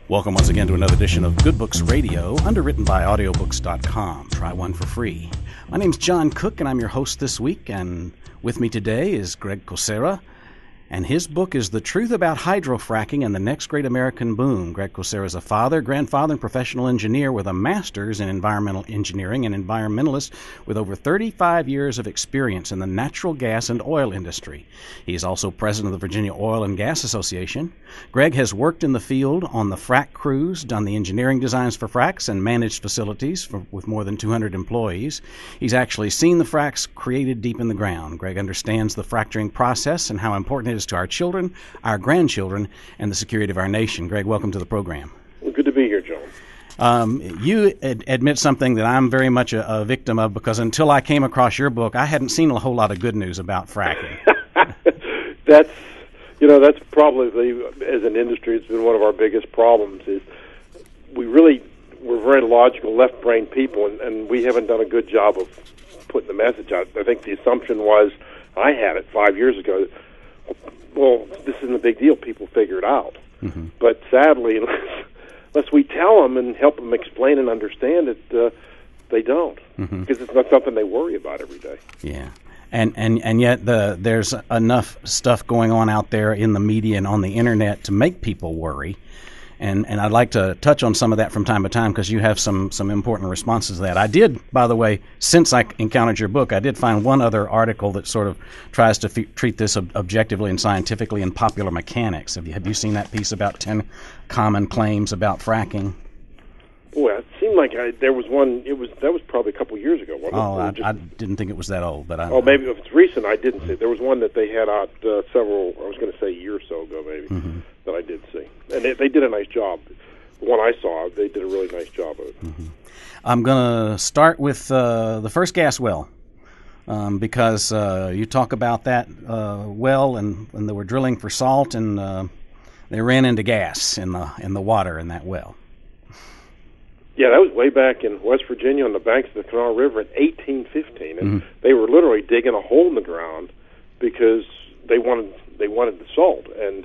Welcome once again to another edition of Good Books Radio, underwritten by audiobooks.com. Try one for free. My name's John Cook, and I'm your host this week, and with me today is Greg Kucera, and his book is The Truth About Hydrofracking and the Next Great American Boom. Greg Kucera is a father, grandfather, and professional engineer with a master's in environmental engineering and environmentalist with over 35 years of experience in the natural gas and oil industry. He is also president of the Virginia Oil and Gas Association. Greg has worked in the field on the frack crews, done the engineering designs for fracks, and managed facilities with more than 200 employees. He's actually seen the fracks created deep in the ground. Greg understands the fracturing process and how important it is to our children, our grandchildren, and the security of our nation. Greg, welcome to the program. Well, good to be here, John. You admit something that I'm very much a victim of, because until I came across your book, I hadn't seen a whole lot of good news about fracking. That's probably, as an industry, it's been one of our biggest problems, is we're very logical, left-brain people, and we haven't done a good job of putting the message out. I think the assumption was, I had it 5 years ago, well, this isn't a big deal, people figure it out. Mm-hmm. But sadly, unless we tell them and help them explain and understand it, they don't, because it's not something they worry about every day. Yeah. And yet there's enough stuff going on out there in the media and on the internet to make people worry. And I'd like to touch on some of that from time to time, because you have some important responses to that. I did, by the way, since I encountered your book, I did find one other article that sort of tries to treat this objectively and scientifically in Popular Mechanics. Have you seen that piece about 10 common claims about fracking? Well, it seemed like there was one. That was probably a couple years ago, wasn't it? I didn't think it was that old, but maybe if it's recent, I didn't see it. There was one that they had out several. I was going to say a year or so ago, maybe, that I did see, and they did a nice job. The one I saw, they did a really nice job of it. I'm going to start with the first gas well, because you talk about that well, and when they were drilling for salt, and they ran into gas in the water in that well. Yeah, that was way back in West Virginia on the banks of the Kanawha River in 1815, and they were literally digging a hole in the ground because they wanted the salt, and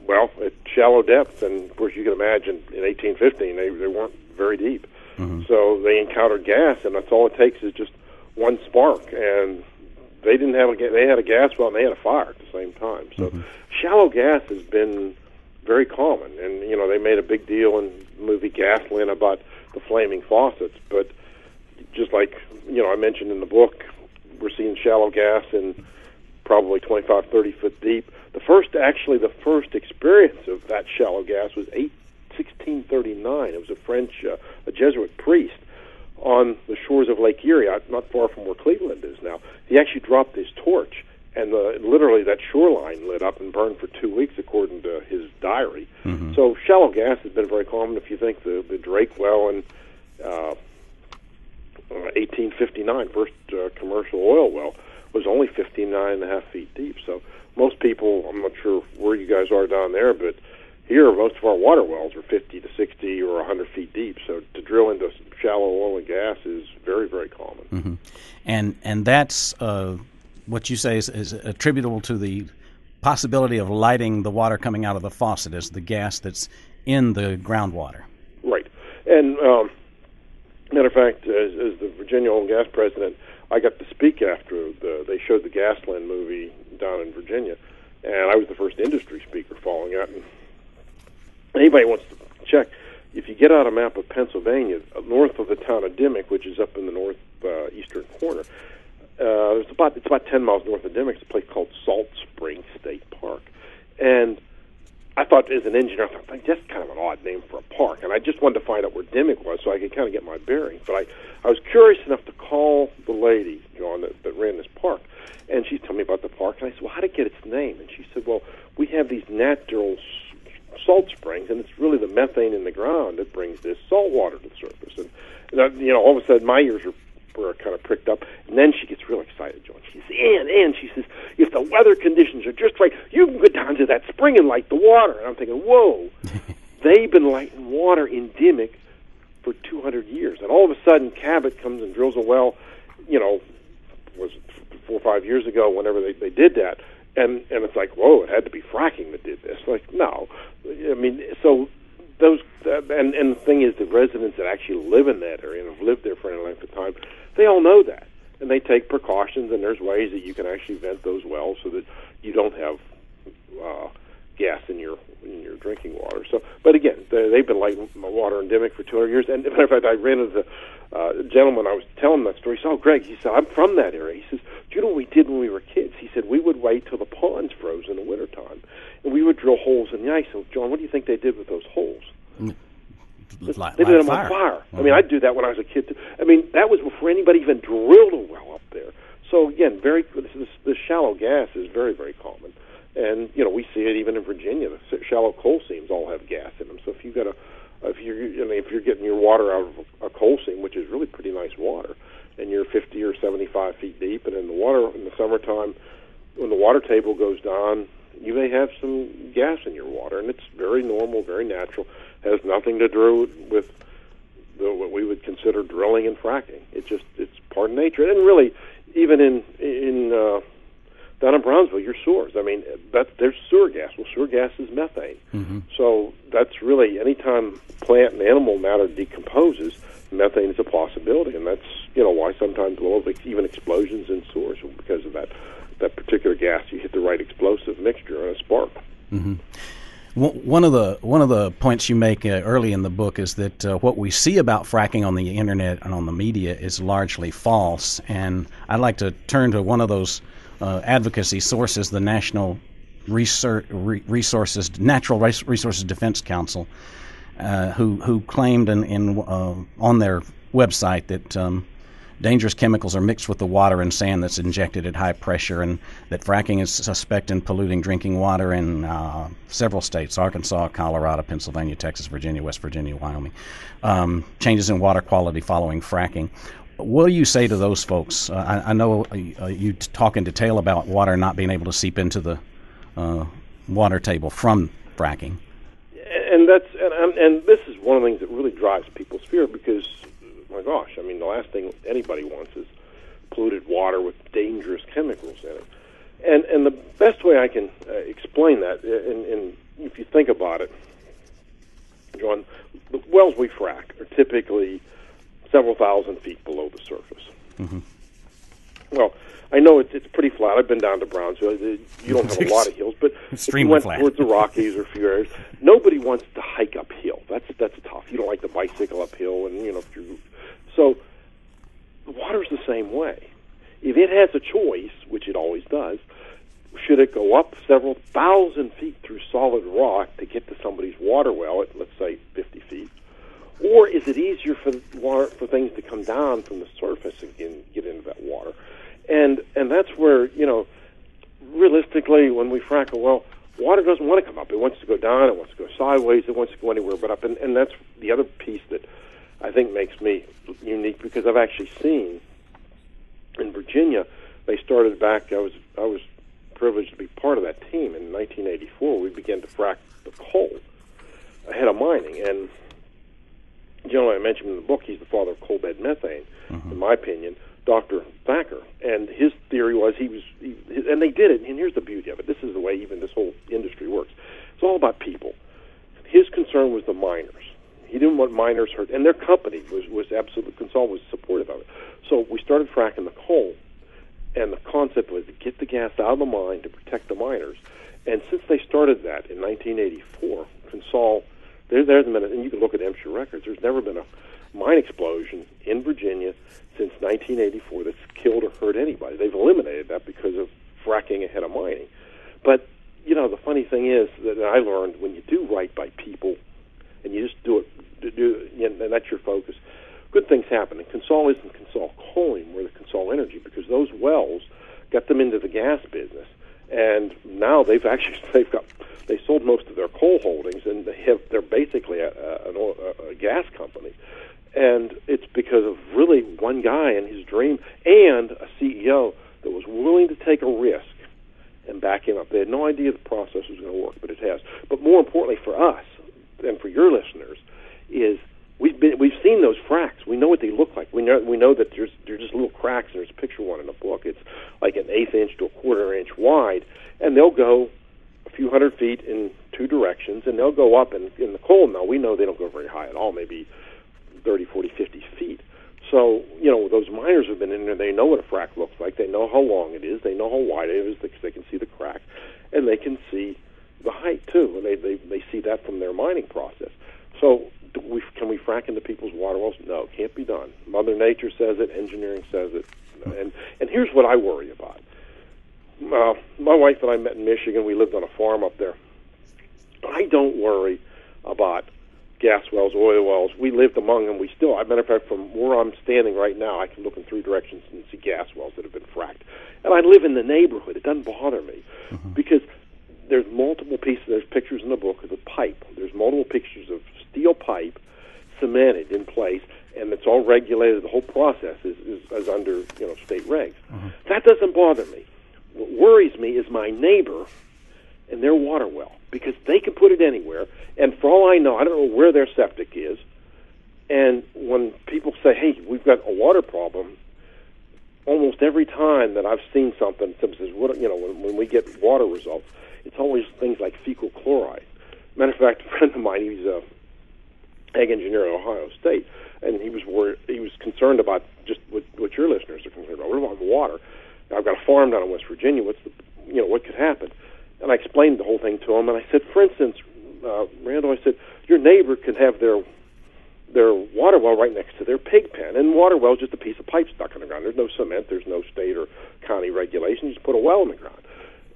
well, at shallow depth, and of course you can imagine in 1815 they weren't very deep, so they encountered gas, and that's all it takes is just one spark, and they didn't have they had a gas well and they had a fire at the same time. So shallow gas has been very common, and they made a big deal in the movie Gasoline about the flaming faucets, but just like I mentioned in the book, we're seeing shallow gas in probably 25, 30 foot deep. The first experience of that shallow gas was 1639. It was a French, a Jesuit priest on the shores of Lake Erie, not far from where Cleveland is now. He actually dropped his torch, and literally that shoreline lit up and burned for 2 weeks, according to his diary. So shallow gas has been very common. If you think the Drake well in 1859, first commercial oil well, was only 59.5 feet deep. So most people, I'm not sure where you guys are down there, but here most of our water wells are 50 to 60 or 100 feet deep. So to drill into shallow oil and gas is very, very common. And that's what you say is attributable to the possibility of lighting the water coming out of the faucet as the gas that's in the groundwater. Right. And matter of fact, as the Virginia Oil and Gas president, I got to speak after they showed the Gasoline movie down in Virginia, and I was the first industry speaker following it. And anybody wants to check, if you get out a map of Pennsylvania, north of the town of Dimmock, which is up in the northeastern corner, it's about 10 miles north of Dimmock. It's a place called Salt Spring State Park. And I thought, as an engineer, I thought, that's kind of an odd name for a park. And I just wanted to find out where Dimmock was so I could kind of get my bearings. But I was curious enough to call the lady, John, that ran this park. And she told me about the park. And I said, well, how did it get its name? And she said, well, we have these natural salt springs, and it's really the methane in the ground that brings this salt water to the surface. And all of a sudden, my ears were kind of pricked up, and then she gets real excited, John. She says, and she says, if the weather conditions are just right, you can go down to that spring and light the water. And I'm thinking, whoa, they've been lighting water in Dimmock for 200 years. And all of a sudden, Cabot comes and drills a well, was it 4 or 5 years ago, whenever they did that. And it's like, whoa, it had to be fracking that did this. Like, no. I mean, so those and the thing is, the residents that actually live in that area and have lived there for any length of time, they all know that, and they take precautions. And there's ways that you can actually vent those wells so that you don't have gas in your drinking water. So, but again, they've been lighting my water endemic for 200 years. And as a matter of fact, I ran into the gentleman I was telling that story. He said, "Oh, Greg," he said, "I'm from that area." He says, "Do you know what we did when we were kids?" He said, "We would wait till the ponds froze in the wintertime, and we would drill holes in the ice." So, John, what do you think they did with those holes? They did them on fire. I mean, I'd do that when I was a kid too. I mean, that was before anybody even drilled a well up there. So again, this shallow gas is very, very common. And we see it even in Virginia. The shallow coal seams all have gas in them. So if you're getting your water out of a coal seam, which is really pretty nice water, and you're 50 or 75 feet deep, and in the summertime, when the water table goes down, you may have some gas in your water, and it's very normal, very natural. Has nothing to do with what we would consider drilling and fracking. It's part of nature, and really, even in down in Brownsville, your sewers. I mean, there's sewer gas. Well, sewer gas is methane. Mm-hmm. So that's really, anytime plant and animal matter decomposes, methane is a possibility, and that's why sometimes even explosions in sewers are because of that particular gas. You hit the right explosive mixture and a spark. Mm-hmm. One of the points you make early in the book is that what we see about fracking on the internet and on the media is largely false. And I'd like to turn to one of those advocacy sources, the Natural Resources Defense Council, who claimed on their website that dangerous chemicals are mixed with the water and sand that's injected at high pressure, and that fracking is suspect in polluting drinking water in several states: Arkansas, Colorado, Pennsylvania, Texas, Virginia, West Virginia, Wyoming. Changes in water quality following fracking. What do you say to those folks? I know you talk in detail about water not being able to seep into the water table from fracking. And this is one of the things that really drives people's fear, because, my gosh, I mean, the last thing anybody wants is polluted water with dangerous chemicals in it. And the best way I can explain that, and if you think about it, John, the wells we frack are typically several thousand feet below the surface. Mm-hmm. Well, I know it's pretty flat. I've been down to Brownsville. You don't have a lot of hills, but if you went towards the Rockies or a few areas, nobody wants to hike uphill. That's tough. You don't like to bicycle uphill, and so the water's the same way. If it has a choice, which it always does, should it go up several thousand feet through solid rock to get to somebody's water well at, let's say, 50 feet? Or is it easier for things to come down from the surface and get into that water? And that's where, realistically, when we frack a well, water doesn't want to come up. It wants to go down. It wants to go sideways. It wants to go anywhere but up. And that's the other piece that I think makes me unique, because I've actually seen in Virginia, they started back, I was privileged to be part of that team in 1984. We began to frack the coal ahead of mining. And the gentleman I mentioned in the book, he's the father of coal bed methane, in my opinion, Dr. Thacker. And his theory was and they did it, and here's the beauty of it. This is the way even this whole industry works. It's all about people. His concern was the miners. He didn't want miners hurt, and their company was absolutely, Consol was supportive of it. So we started fracking the coal, and the concept was to get the gas out of the mine to protect the miners. And since they started that in 1984, Consol, there's a minute, and you can look at MSHA records, there's never been a mine explosion in Virginia since 1984 that's killed or hurt anybody. They've eliminated that because of fracking ahead of mining. But, the funny thing is that I learned, when you do right by people and you just do it, and that's your focus, good things happen. And Consol isn't Consol Coaling, we're the Consol Energy, because those wells got them into the gas business. And now they sold most of their coal holdings, and they're basically a gas company. And it's because of really one guy and his dream, and a CEO that was willing to take a risk and back him up. They had no idea the process was going to work, but it has. But more importantly for us and for your listeners is we've seen those fracks. We know what they look like. We know that they're just little cracks. And there's a picture one in the book. It's like an 1/8 inch to a 1/4 inch wide, and they'll go a few hundred feet in two directions, and they'll go up. And in the coal now, we know they don't go very high at all, maybe 30, 40, 50 feet. So, those miners have been in there. They know what a frack looks like. They know how long it is. They know how wide it is because they can see the crack, and they can see the height too. And they see that from their mining process. So, can we frack into people's water wells? No, it can't be done. Mother Nature says it. Engineering says it. And here's what I worry about. My wife and I met in Michigan. We lived on a farm up there. I don't worry about gas wells, oil wells. We lived among them. We still, as a matter of fact, from where I'm standing right now, I can look in three directions and see gas wells that have been fracked. And I live in the neighborhood. It doesn't bother me because there's multiple pieces. There's pictures in the book of the pipe. There's multiple pictures of steel pipe cemented in place, and it's all regulated. The whole process is under state regs. That doesn't bother me. What worries me is my neighbor and their water well, because they can put it anywhere, and for all I know, I don't know where their septic is. And when people say, "Hey, we've got a water problem," almost every time that I've seen something, someone says, when we get water results, it's always things like fecal chloride. Matter of fact, a friend of mine, he's a ag engineer at Ohio State, and he was concerned about just what your listeners are concerned about. What about water? Now, I've got a farm down in West Virginia. What could happen? And I explained the whole thing to him, and I said, for instance, Randall, I said, your neighbor could have their water well right next to their pig pen, and water well is just a piece of pipe stuck in the ground. There's no cement, there's no state or county regulation. You just put a well in the ground.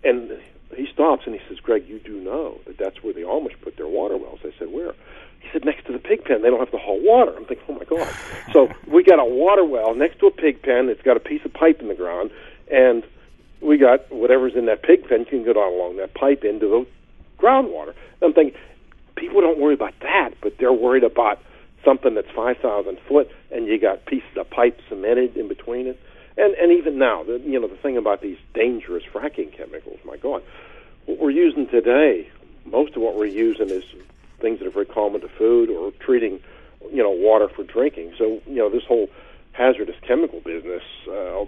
And he stops and he says, Greg, you do know that that's where the Amish put their water wells. I said, where? He said, next to the pig pen. They don't have to haul water. I'm thinking, oh my God. So we got a water well next to a pig pen. It's got a piece of pipe in the ground, and we got whatever's in that pig pen. You can go down along that pipe into the groundwater. And I'm thinking, people don't worry about that, but they're worried about something that's 5,000 foot, and you got pieces of pipe cemented in between it. And even now, the thing about these dangerous fracking chemicals, my God, what we're using today, most of what we're using is things that are very common to food or treating, water for drinking. So, this whole hazardous chemical business,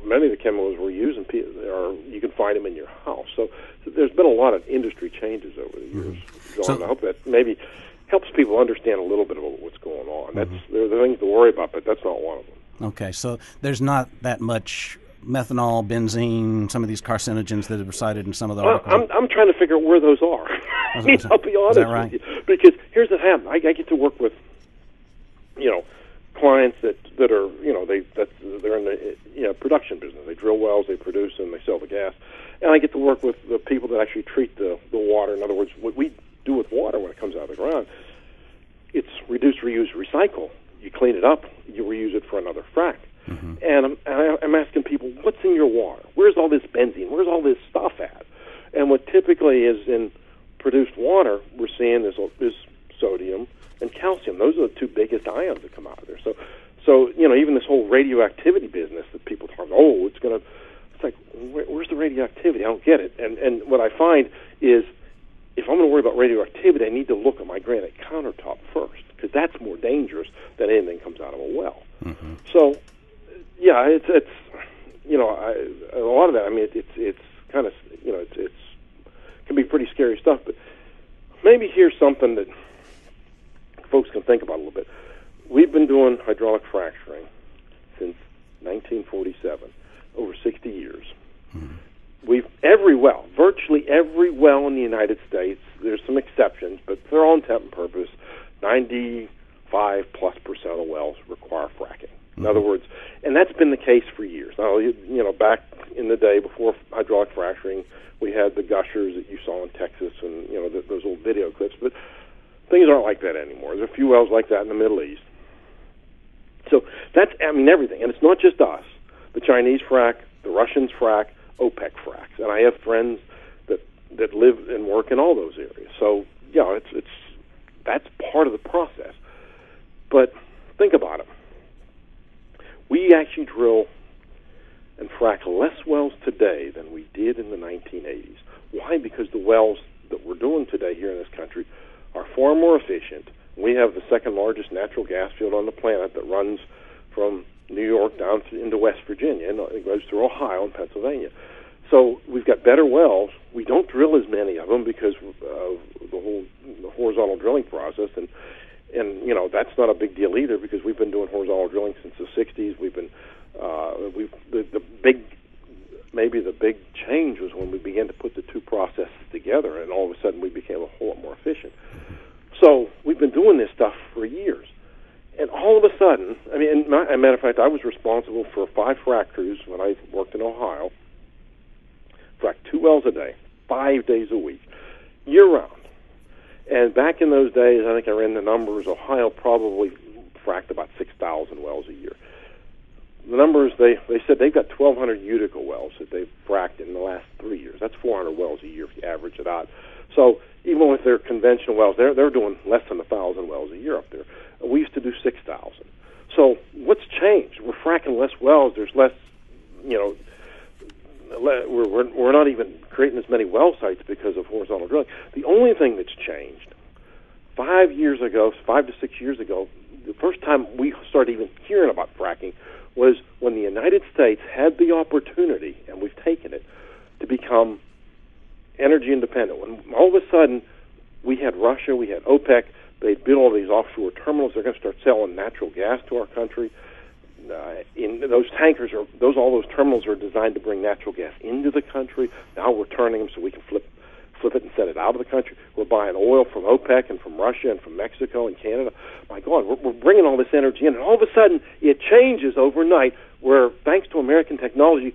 many of the chemicals we're using, you can find them in your house. So there's been a lot of industry changes over the years. John, I hope that maybe helps people understand a little bit about what's going on. There are things to worry about, but that's not one of them. Okay, so there's not that much methanol, benzene, some of these carcinogens that are cited in some of the articles. I'm trying to figure out where those are. I'll be honest with you. Because here's what happens. I get to work with, clients that are, they're in the production business. They drill wells, they produce them, they sell the gas. And I get to work with the people that actually treat the water. In other words, what we do with water when it comes out of the ground, it's reduce, reuse, recycle. You clean it up, you reuse it for another frack. And I'm asking people, what's in your water? Where's all this benzene? Where's all this stuff at? And what typically is in produced water, we're seeing is sodium and calcium. Those are the two biggest ions that come out of there. So even this whole radioactivity business that people talk, it's like, where's the radioactivity? I don't get it. And what I find is, if I'm going to worry about radioactivity, I need to look at my granite countertop first, because that's more dangerous than anything comes out of a well. So, yeah, it's a lot of that. I mean, it's kind of it can be pretty scary stuff. But maybe here's something that folks can think about a little bit. We've been doing hydraulic fracturing since 1947, over 60 years. Virtually every well in the United States, there's some exceptions, but for all intent and purpose, 95+% of wells require fracking. In other words, and that's been the case for years. Now, back in the day before hydraulic fracturing, we had the gushers that you saw in Texas and, those old video clips, but things aren't like that anymore. There's a few wells like that in the Middle East. So that's, everything. And it's not just us. The Chinese frack, the Russians frack, OPEC fracks. And I have friends that live and work in all those areas. So, that's part of the process. But think about it. We actually drill and frack less wells today than we did in the 1980s. Why? Because the wells that we're doing today here in this country are far more efficient. We have the second largest natural gas field on the planet that runs from New York down into West Virginia, and it goes through Ohio and Pennsylvania. So we've got better wells. We don't drill as many of them because of the horizontal drilling process, and that's not a big deal either because we've been doing horizontal drilling since the '60s. The big change was when we began to put the two processes together, and all of a sudden we became a whole lot more efficient. So we've been doing this stuff for years, and all of a sudden, as a matter of fact, I was responsible for 5 frac crews when I worked in Ohio. Fracked 2 wells a day, 5 days a week, year-round. And back in those days, I think I ran the numbers, Ohio probably fracked about 6,000 wells a year. The numbers, they said they've got 1,200 Utica wells that they've fracked in the last 3 years. That's 400 wells a year if you average it out. So even with their conventional wells, they're doing less than 1,000 wells a year up there. We used to do 6,000. So what's changed? We're fracking less wells. There's less, we're not even creating as many well sites because of horizontal drilling. The only thing that's changed, 5 to 6 years ago, the first time we started even hearing about fracking was when the United States had the opportunity, and we've taken it, to become energy independent. When all of a sudden we had Russia, we had OPEC, they'd built all these offshore terminals. They're going to start selling natural gas to our country. In those tankers, all those terminals are designed to bring natural gas into the country. Now we're turning them so we can flip it and send it out of the country. We're buying oil from OPEC and from Russia and from Mexico and Canada. My God, we're bringing all this energy in, and all of a sudden it changes overnight where, thanks to American technology,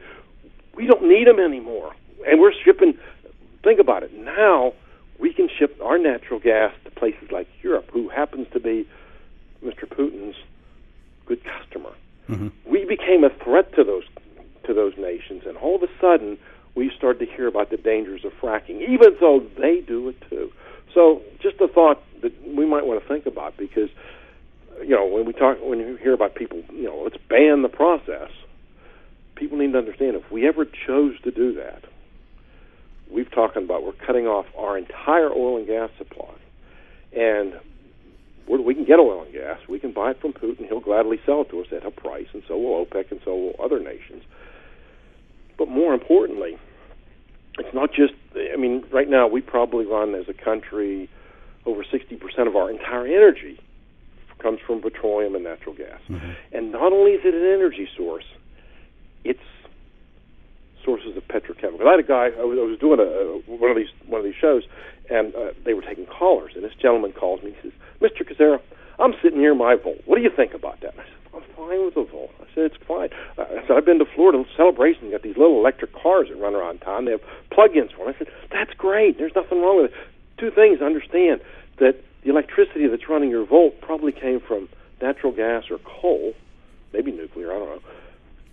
we don't need them anymore. And we're shipping, think about it, now we can ship our natural gas to places like Europe, who happens to be Mr. Putin's good customer. Mm-hmm. We became a threat to those nations, and all of a sudden we started to hear about the dangers of fracking, even though they do it too. So just a thought that we might want to think about, because when you hear about people, let's ban the process, people need to understand if we ever chose to do that, we're cutting off our entire oil and gas supply. And we can get oil and gas. We can buy it from Putin. He'll gladly sell it to us at a price, and so will OPEC, and so will other nations. But more importantly, it's not just, right now we probably run as a country over 60% of our entire energy comes from petroleum and natural gas. Mm-hmm. And not only is it an energy source, it's sources of petrochemicals. I had a guy, I was doing one of these shows, and they were taking callers, and this gentleman calls me. He says, "Mr. Kozera, I'm sitting near my Volt. What do you think about that?" And I said, "I'm fine with the Volt." I said, "It's fine." I said, "I've been to Florida Celebration. You got these little electric cars that run around town. They have plug-ins for them." I said, "That's great. There's nothing wrong with it." 2 things. Understand that the electricity that's running your Volt probably came from natural gas or coal, maybe nuclear, I don't know.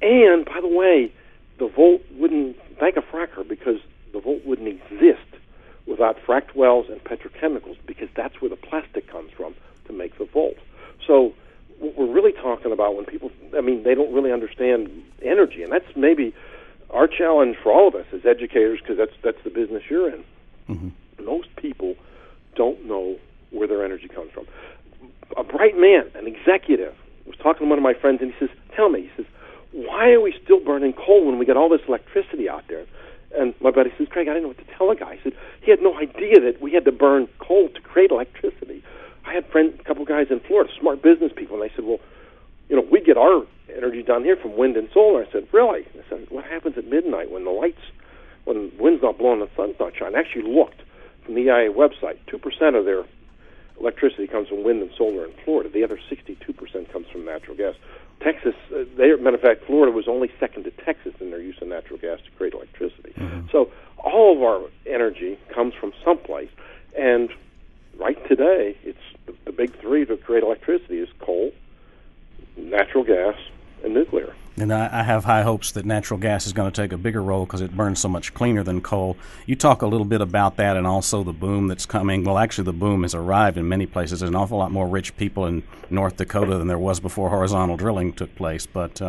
And, by the way, the Volt wouldn't, thank a fracker, because the Volt wouldn't exist without fracked wells and petrochemicals, because that's where the plastic comes from to make the Volt. So what we're really talking about when people, they don't really understand energy, and that's maybe our challenge for all of us as educators, because that's the business you're in. Mm-hmm. Most people don't know where their energy comes from. A bright man, an executive, was talking to one of my friends, and he says, "Tell me," he says, "why are we still burning coal when we get all this electricity out there?" And my buddy says, "Craig, I didn't know what to tell a guy." He said he had no idea that we had to burn coal to create electricity. I had a couple guys in Florida, smart business people, and they said, "Well, we get our energy down here from wind and solar." I said, "Really?" I said, "What happens at midnight when the wind's not blowing, the sun's not shining?" I actually looked from the EIA website. 2% of their electricity comes from wind and solar in Florida. The other 62% comes from natural gas. Texas, matter of fact, Florida was only second to Texas in their use of natural gas to create electricity. Mm-hmm. So all of our energy comes from someplace. And right today, it's the big 3 to create electricity is coal, natural gas, and nuclear. And I have high hopes that natural gas is going to take a bigger role because it burns so much cleaner than coal. You talk a little bit about that and also the boom that's coming. Well, actually, the boom has arrived in many places. There's an awful lot more rich people in North Dakota than there was before horizontal drilling took place. But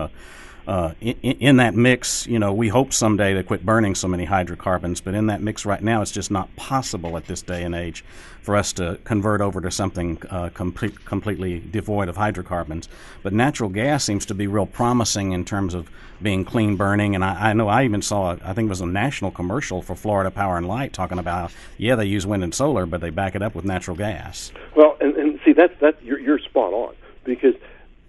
in that mix, we hope someday to quit burning so many hydrocarbons, but in that mix right now, it's just not possible at this day and age for us to convert over to something completely devoid of hydrocarbons. But natural gas seems to be real promising in terms of being clean burning, and I know I even saw, I think it was a national commercial for Florida Power and Light talking about, they use wind and solar, but they back it up with natural gas. Well, and see, you're spot on, because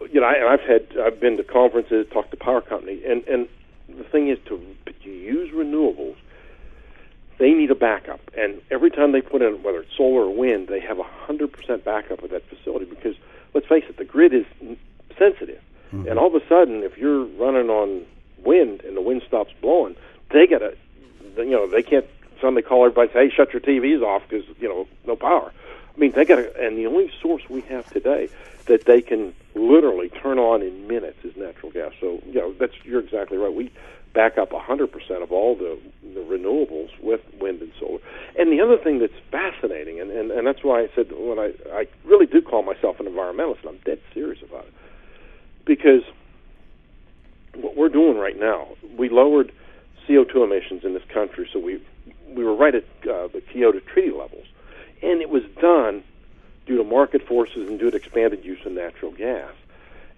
I've been to conferences, talked to power companies, and the thing is to use renewables, they need a backup. And every time they put in, whether it's solar or wind, they have 100% backup of that facility, because let's face it, the grid is sensitive. Mm-hmm. And all of a sudden, if you're running on wind and the wind stops blowing, they can't suddenly call everybody and say, hey, shut your TVs off because, no power. I mean, and the only source we have today that they can literally turn on in minutes is natural gas. So, you're exactly right. We back up 100% of all the renewables with wind and solar. And the other thing that's fascinating, and that's why I said when I really do call myself an environmentalist, and I'm dead serious about it, because what we're doing right now, we lowered CO2 emissions in this country, so we were right at the Kyoto Treaty levels. And it was done due to market forces and due to expanded use of natural gas.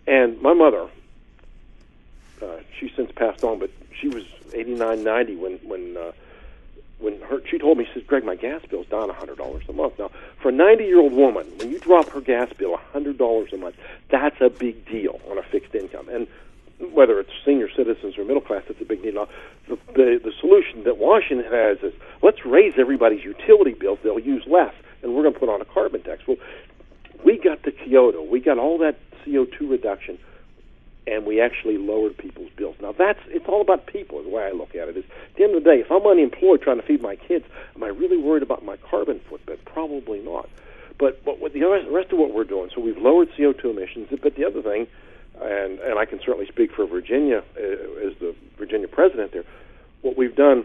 And my mother, she's since passed on, but she was 89, 90 when she told me, she says, Greg, my gas bill's down $100 a month. Now, for a 90-year-old woman, when you drop her gas bill $100 a month, that's a big deal on a fixed income. And whether it's senior citizens or middle class, that's a big deal. Now, the solution that Washington has is, let's raise everybody's utility bills. They'll use less, and we're going to put on a carbon tax. Well, we got to Kyoto. We got all that CO2 reduction, and we actually lowered people's bills. Now, it's all about people, is the way I look at it. Is at the end of the day, if I'm unemployed trying to feed my kids, am I really worried about my carbon footprint? Probably not. But with the rest of what we're doing, so we've lowered CO2 emissions, but the other thing, and I can certainly speak for Virginia as the Virginia president there, what we've done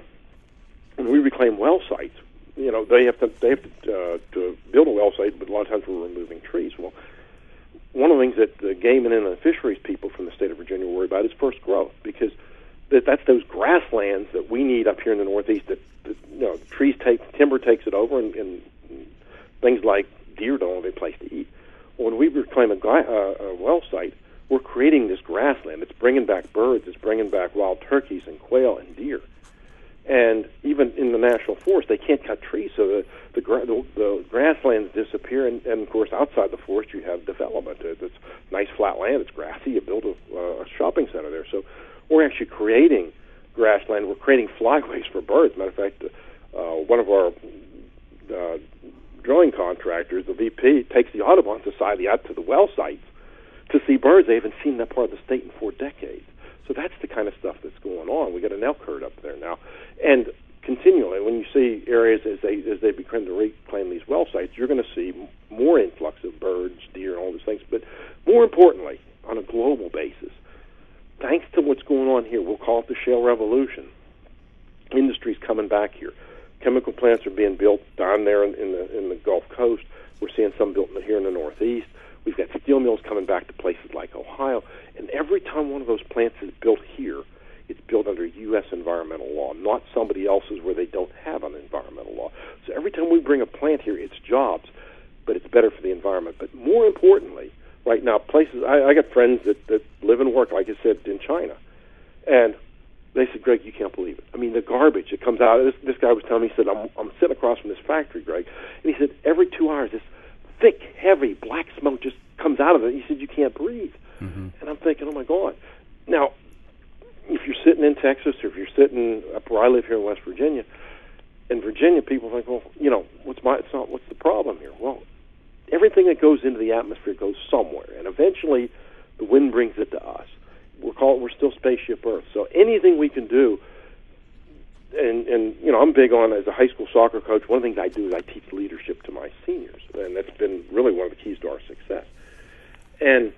when we reclaim well sites, they have to build a well site, but a lot of times we're removing trees. Well, one of the things that the game and the fisheries people from the state of Virginia worry about is first growth, because that's those grasslands that we need up here in the Northeast that timber takes it over, and things like deer don't have a place to eat. Well, when we reclaim a well site, we're creating this grassland. It's bringing back birds. It's bringing back wild turkeys and quail and deer. And even in the national forest, they can't cut trees, so the grasslands disappear. And of course, outside the forest, you have development. It's nice flat land. It's grassy. You build a shopping center there. So we're actually creating grassland. We're creating flyways for birds. Matter of fact, one of our drilling contractors, the VP, takes the Audubon Society out to the well sites to see birds. They haven't seen that part of the state in 4 decades. So that's the kind of stuff that's going on. We got an elk herd up there now, and continually, when you see areas as they begin to reclaim these well sites, you're going to see more influx of birds, deer, and all those things. But more importantly, on a global basis, thanks to what's going on here, we'll call it the Shale Revolution. Industry's coming back here. Chemical plants are being built down there in the Gulf Coast. We're seeing some built here in the Northeast. We've got steel mills coming back to places like Ohio. And every time one of those plants is built here, it's built under U.S. environmental law, not somebody else's where they don't have an environmental law. So every time we bring a plant here, it's jobs, but it's better for the environment. But more importantly, right now, places, I got friends that live and work, like I said, in China. And they said, Greg, you can't believe it. I mean, the garbage that comes out. This guy was telling me, he said, I'm sitting across from this factory, Greg. And he said, every 2 hours, this thick, heavy, black smoke just comes out of it. He said, you can't breathe. Mm-hmm. And I'm thinking, oh, my God. Now, if you're sitting in Texas or if you're sitting up where I live here in West Virginia, in Virginia, people think, well, what's the problem here? Well, everything that goes into the atmosphere goes somewhere, and eventually the wind brings it to us. We're still spaceship Earth. So anything we can do, and I'm big on, as a high school soccer coach, one of the things I do is I teach leadership to my seniors, and that's been really one of the keys to our success. And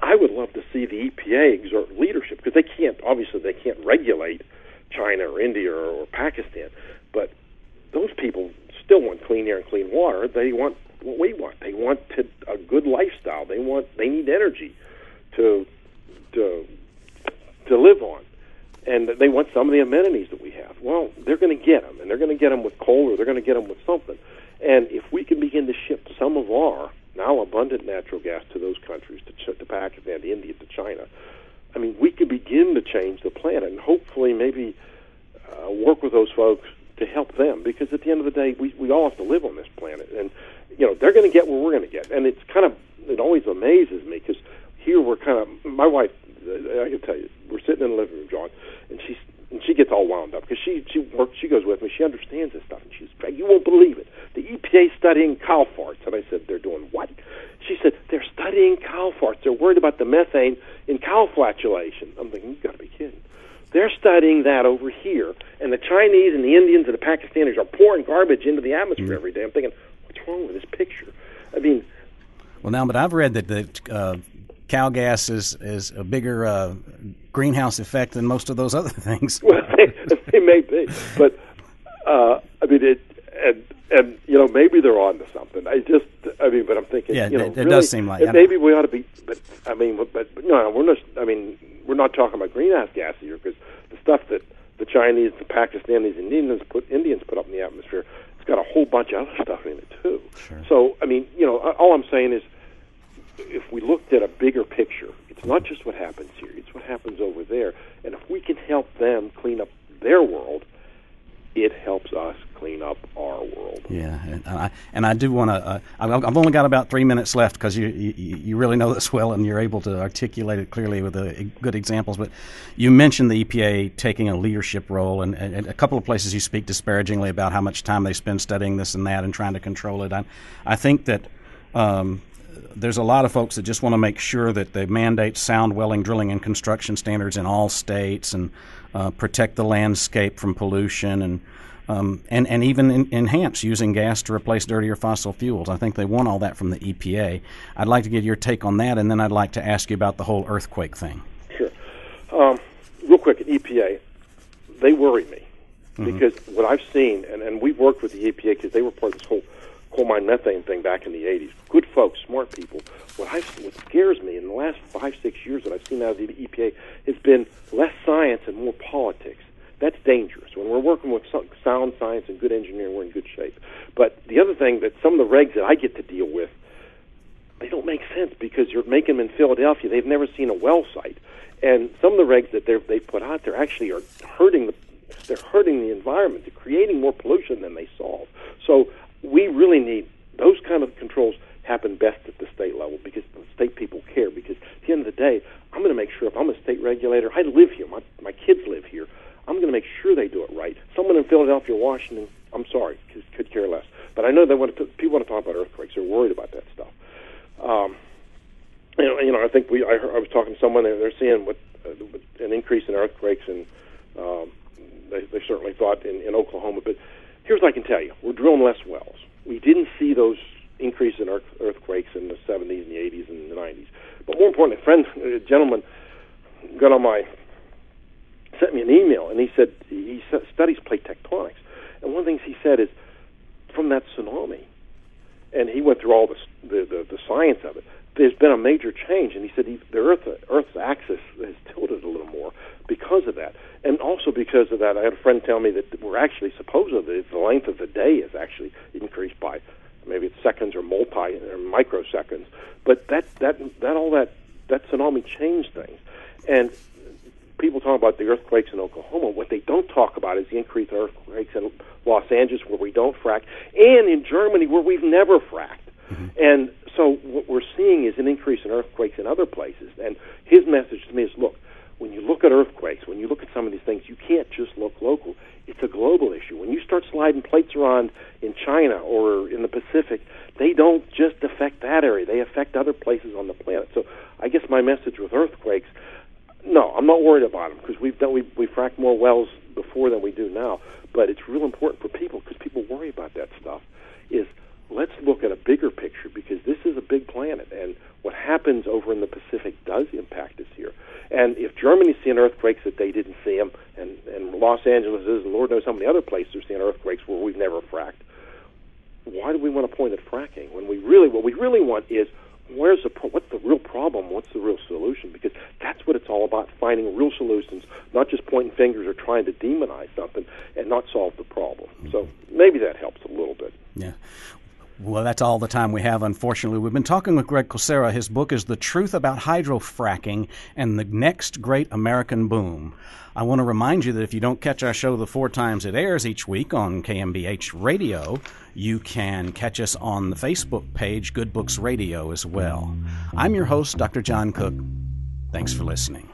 I would love to see the EPA exert leadership, because they can't regulate China or India or Pakistan, but those people still want clean air and clean water. They want what we want. They want a good lifestyle. They need energy to to live on. And they want some of the amenities that we have. Well, they're going to get them, and they're going to get them with coal, or they're going to get them with something. And if we can begin to ship some of our now abundant natural gas to those countries, to Pakistan, to India, to China, I mean, we could begin to change the planet, and hopefully maybe work with those folks to help them. Because at the end of the day, we all have to live on this planet, and they're going to get what we're going to get. And it always amazes me, because here we're my wife, I can tell you, we're sitting in the living room, John, and she gets all wound up because she goes with me. She understands this stuff, and she's, you won't believe it. The EPA studying cow farts, and I said, they're doing what? She said, they're studying cow farts. They're worried about the methane in cow flatulation. I'm thinking, you've got to be kidding. They're studying that over here, and the Chinese and the Indians and the Pakistanis are pouring garbage into the atmosphere every day. I'm thinking, what's wrong with this picture? I mean, well, now, but I've read that cow gas is a bigger greenhouse effect than most of those other things. Well, they may be, but I mean, and maybe they're on to something. But I'm thinking, yeah, it really, does seem like maybe we ought to be. But I mean, but no, we're not. I mean, we're not talking about greenhouse gas here, because the stuff that the Chinese, the Pakistanis, and Indians put up in the atmosphere, it's got a whole bunch of other stuff in it too. Sure. So I mean, all I'm saying is, if we looked at a bigger picture, it's not just what happens here, it's what happens over there. And if we can help them clean up their world, it helps us clean up our world. Yeah, and I do want to, I've only got about 3 minutes left, because you really know this well, and you're able to articulate it clearly with good examples. But you mentioned the EPA taking a leadership role, and a couple of places you speak disparagingly about how much time they spend studying this and that and trying to control it. I think that there's a lot of folks that just want to make sure that they mandate sound welling, drilling, and construction standards in all states, and protect the landscape from pollution, and even enhance using gas to replace dirtier fossil fuels. I think they want all that from the EPA. I'd like to get your take on that, and then I'd like to ask you about the whole earthquake thing. Sure. Real quick, at EPA, they worry me, because what I've seen, and we've worked with the EPA because they were part of this whole coal mine methane thing back in the 80s. Good folks, smart people. What scares me in the last 5-6 years that I've seen out of the EPA has been less science and more politics. That's dangerous. When we're working with sound science and good engineering, we're in good shape. But the other thing, that some of the regs that I get to deal with, they don't make sense, because you're making them in Philadelphia. They've never seen a well site. And some of the regs that they put out there actually are hurting the environment. They're creating more pollution than they solve. So we really need those kind of controls happen best at the state level, because the state people care. Because at the end of the day, I'm going to make sure, if I'm a state regulator, I live here, my kids live here, I'm going to make sure they do it right. Someone in Philadelphia, Washington, I'm sorry, could care less. But I know people want to talk about earthquakes. They're worried about that stuff. I think I was talking to someone, they're seeing an increase in earthquakes, and they certainly thought in Oklahoma. But here's what I can tell you: we're drilling less wells. We didn't see those increase in earthquakes in the 70s and the 80s and the 90s. But more importantly, a gentleman sent me an email, and he said he studies plate tectonics. And one of the things he said is, from that tsunami, and he went through all the science of it, there's been a major change. And he said the Earth's axis has tilted a little more because of that. And also because of that, I had a friend tell me that we're actually supposedly, the length of the day is actually increased by, maybe it's seconds or microseconds. But that tsunami changed things. And people talk about the earthquakes in Oklahoma. What they don't talk about is the increased earthquakes in Los Angeles, where we don't frack, and in Germany, where we've never fracked. Mm-hmm. And so what we're seeing is an increase in earthquakes in other places. And his message to me is, look, when you look at earthquakes, when you look at some of these things, you can't just look local. It's a global issue. When you start sliding plates around in China or in the Pacific, they don't just affect that area. They affect other places on the planet. So I guess my message with earthquakes, no, I'm not worried about them, because we frack more wells before than we do now. But it's real important for people, because people worry about that stuff, is let's look at a bigger picture, because this is a big planet, and what happens over in the Pacific does impact us here. And if Germany's seeing earthquakes that they didn't see them, and Los Angeles is, and Lord knows how many other places are seeing earthquakes where we've never fracked, why do we want to point at fracking when what we really want is what's the real problem? What's the real solution? Because that's what it's all about, finding real solutions, not just pointing fingers or trying to demonize something and not solve the problem. So maybe that helps a little bit. Yeah. Well, that's all the time we have, unfortunately. We've been talking with Greg Kucera. His book is The Truth About Hydrofracking and the Next Great American Boom. I want to remind you that if you don't catch our show the 4 times it airs each week on KMBH Radio, you can catch us on the Facebook page, Good Books Radio, as well. I'm your host, Dr. John Cook. Thanks for listening.